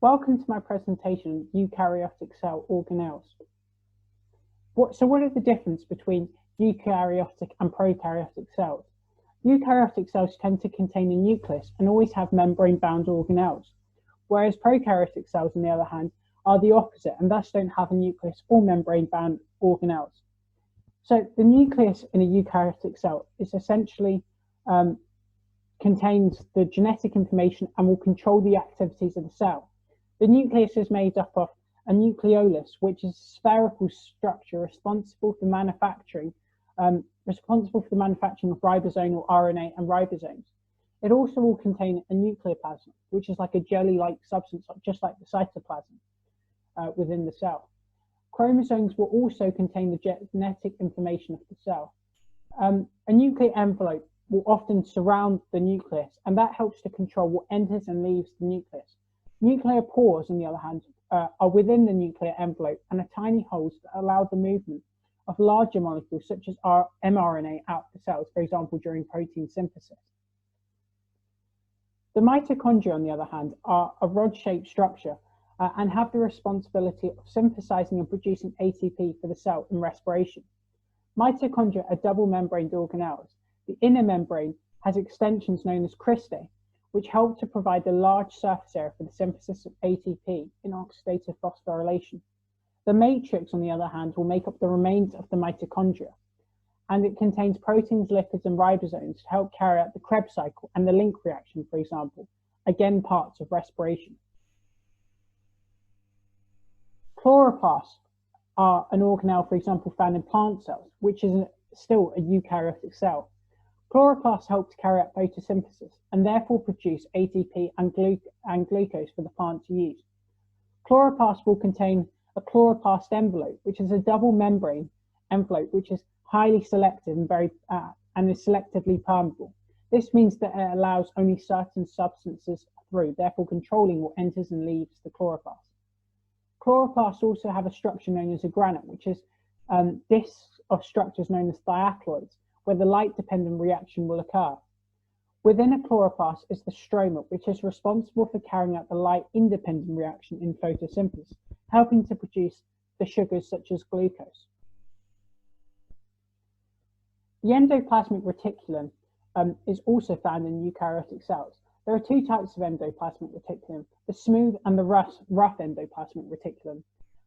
Welcome to my presentation, Eukaryotic cell organelles. What are the difference between eukaryotic and prokaryotic cells? Eukaryotic cells tend to contain a nucleus and always have membrane-bound organelles, whereas prokaryotic cells, on the other hand, are the opposite and thus don't have a nucleus or membrane-bound organelles. So the nucleus in a eukaryotic cell is essentially contains the genetic information and will control the activities of the cell. The nucleus is made up of a nucleolus, which is a spherical structure responsible for manufacturing of ribosomal RNA and ribosomes. It also will contain a nucleoplasm, which is like a jelly-like substance, just like the cytoplasm within the cell. Chromosomes will also contain the genetic information of the cell. A nuclear envelope will often surround the nucleus, and that helps to control what enters and leaves the nucleus. Nuclear pores, on the other hand, are within the nuclear envelope and are tiny holes that allow the movement of larger molecules such as mRNA out the cells, for example, during protein synthesis. The mitochondria, on the other hand, are a rod-shaped structure and have the responsibility of synthesizing and producing ATP for the cell in respiration. Mitochondria are double-membraned organelles. The inner membrane has extensions known as cristae, which help to provide a large surface area for the synthesis of ATP in oxidative phosphorylation. The matrix, on the other hand, will make up the remains of the mitochondria, and it contains proteins, lipids, and ribosomes to help carry out the Krebs cycle and the link reaction, for example, again parts of respiration. Chloroplasts are an organelle, for example, found in plant cells, which is still a eukaryotic cell. Chloroplasts help to carry out photosynthesis and therefore produce ATP and glucose for the plant to use. Chloroplasts will contain a chloroplast envelope, which is a double membrane envelope which is highly selective and is selectively permeable. This means that it allows only certain substances through, therefore controlling what enters and leaves the chloroplast. Chloroplasts also have a structure known as a granite, which is discs of structures known as diacloids, where the light-dependent reaction will occur. Within a chloroplast is the stroma, which is responsible for carrying out the light-independent reaction in photosynthesis, helping to produce the sugars such as glucose. The endoplasmic reticulum is also found in eukaryotic cells. There are two types of endoplasmic reticulum, the smooth and the rough endoplasmic reticulum.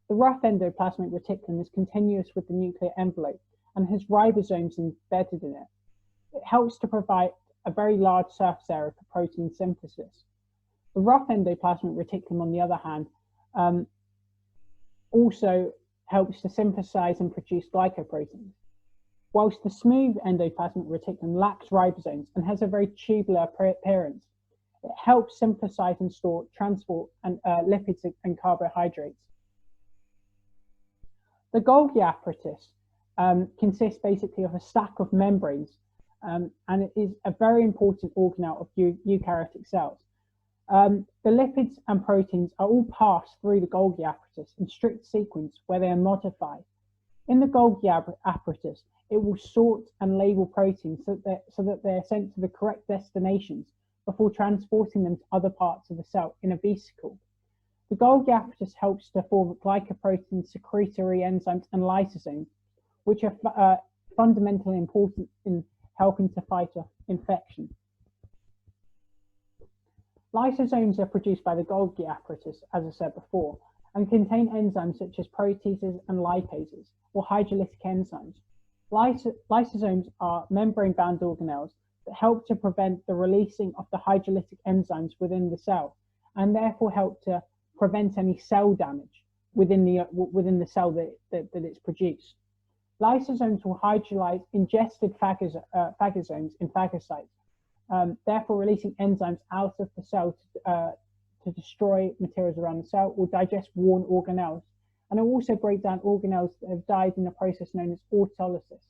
The rough endoplasmic reticulum is continuous with the nuclear envelope and has ribosomes embedded in it. It helps to provide a very large surface area for protein synthesis. The rough endoplasmic reticulum, on the other hand, also helps to synthesize and produce glycoproteins, whilst the smooth endoplasmic reticulum lacks ribosomes and has a very tubular appearance. It helps synthesize and transport lipids and carbohydrates. The Golgi apparatus consists basically of a stack of membranes, and it is a very important organelle of eukaryotic cells. The lipids and proteins are all passed through the Golgi apparatus in strict sequence where they are modified. In the Golgi apparatus, it will sort and label proteins so that they are sent to the correct destinations before transporting them to other parts of the cell in a vesicle. The Golgi apparatus helps to form glycoprotein secretory enzymes and lysosomes, which are fundamentally important in helping to fight off infection. Lysosomes are produced by the Golgi apparatus, as I said before, and contain enzymes such as proteases and lipases, or hydrolytic enzymes. Lysosomes are membrane-bound organelles that help to prevent the releasing of the hydrolytic enzymes within the cell, and therefore help to prevent any cell damage within the cell that it's produced. Lysosomes will hydrolyze ingested phagosomes in phagocytes, therefore releasing enzymes out of the cell to destroy materials around the cell or digest worn organelles, and it will also break down organelles that have died in a process known as autolysis.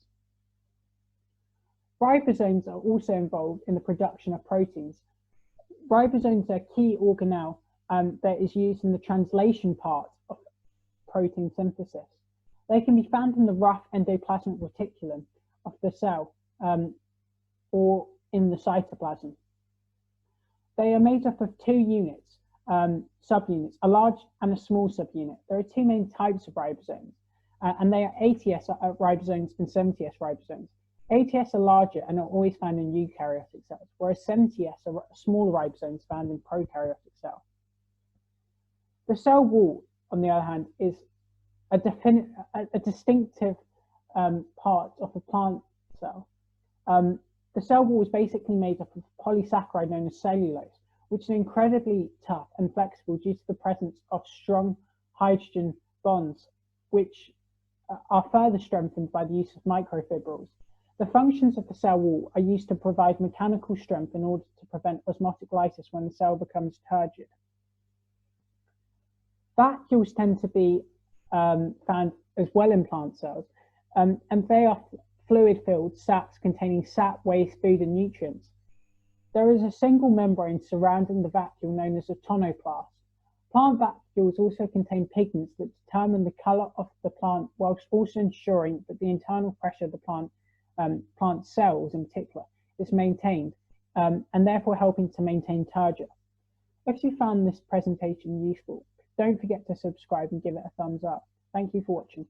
Ribosomes are also involved in the production of proteins. Ribosomes are a key organelle that is used in the translation part of protein synthesis. They can be found in the rough endoplasmic reticulum of the cell or in the cytoplasm. They are made up of two units, subunits, a large and a small subunit. There are two main types of ribosomes, and they are ATS ribosomes and 70S ribosomes. ATS are larger and are always found in eukaryotic cells, whereas 70S are smaller ribosomes found in prokaryotic cells. The cell wall, on the other hand, is a distinctive part of a plant cell. The cell wall is basically made up of polysaccharide known as cellulose, which is incredibly tough and flexible due to the presence of strong hydrogen bonds, which are further strengthened by the use of microfibrils. The functions of the cell wall are used to provide mechanical strength in order to prevent osmotic lysis when the cell becomes turgid. Vacuoles tend to be found as well in plant cells, and they are fluid-filled sacs containing sap, waste, food, and nutrients. There is a single membrane surrounding the vacuole known as a tonoplast. Plant vacuoles also contain pigments that determine the color of the plant, whilst also ensuring that the internal pressure of the plant cells in particular is maintained, and therefore helping to maintain turgor. If you found this presentation useful, don't forget to subscribe and give it a thumbs up. Thank you for watching.